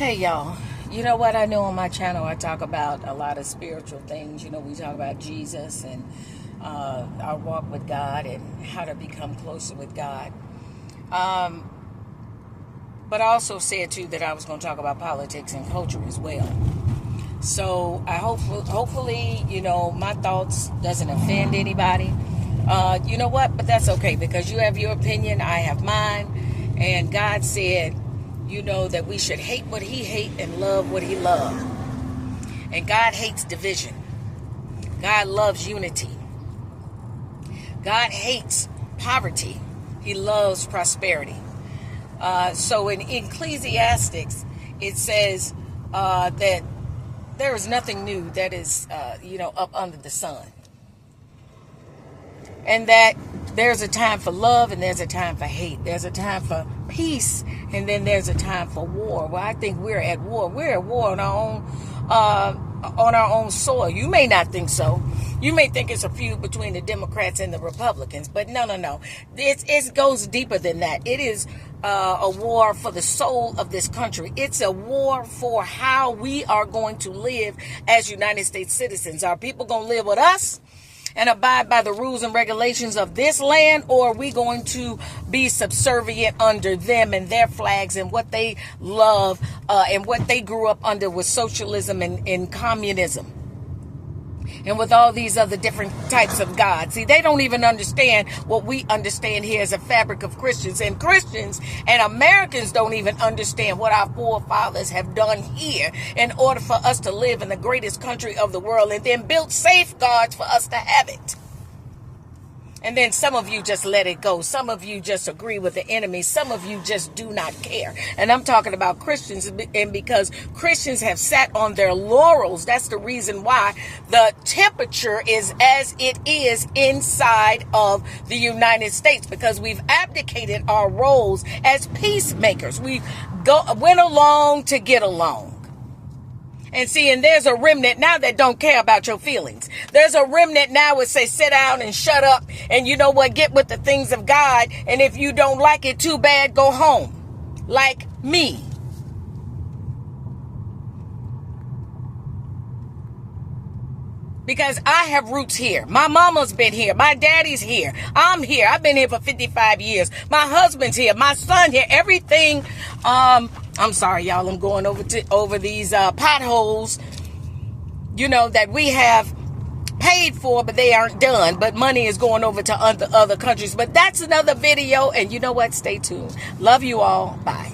Hey y'all, you know what? I know on my channel I talk about a lot of spiritual things. You know, we talk about Jesus and our walk with God and how to become closer with God. But I also said too that I was going to talk about politics and culture as well. So I hopefully, you know, my thoughts doesn't offend anybody. You know what? But that's okay, because you have your opinion, I have mine, and God said, you know, that we should hate what he hate and love what he loved. And God hates division. God loves unity. God hates poverty. He loves prosperity. So in Ecclesiastics, it says that there is nothing new that is, up under the sun. And that there's a time for love and there's a time for hate. There's a time for peace and then there's a time for war. Well, I think we're at war. We're at war on our own soil. You may not think so. You may think it's a feud between the Democrats and the Republicans, but no. It goes deeper than that. It is a war for the soul of this country. It's a war for how we are going to live as United States citizens. Are people going to live with us and abide by the rules and regulations of this land, or are we going to be subservient under them and their flags and what they love and what they grew up under with socialism and communism and with all these other different types of gods? See, they don't even understand what we understand here as a fabric of Christians. And Christians and Americans don't even understand what our forefathers have done here in order for us to live in the greatest country of the world and then built safeguards for us to have it. And then some of you just let it go. Some of you just agree with the enemy. Some of you just do not care. And I'm talking about Christians. And because Christians have sat on their laurels, that's the reason why the temperature is as it is inside of the United States. Because we've abdicated our roles as peacemakers. We went along to get along. And see, and there's a remnant now that don't care about your feelings. There's a remnant now that say, sit down and shut up. And you know what? Get with the things of God. And if you don't like it, too bad, go home. Like me. Because I have roots here. My mama's been here. My daddy's here. I'm here. I've been here for 55 years. My husband's here. My son here. Everything. I'm sorry, y'all. I'm going over these potholes, you know, that we have paid for, but they aren't done. But money is going over to other countries. But that's another video. And you know what? Stay tuned. Love you all. Bye.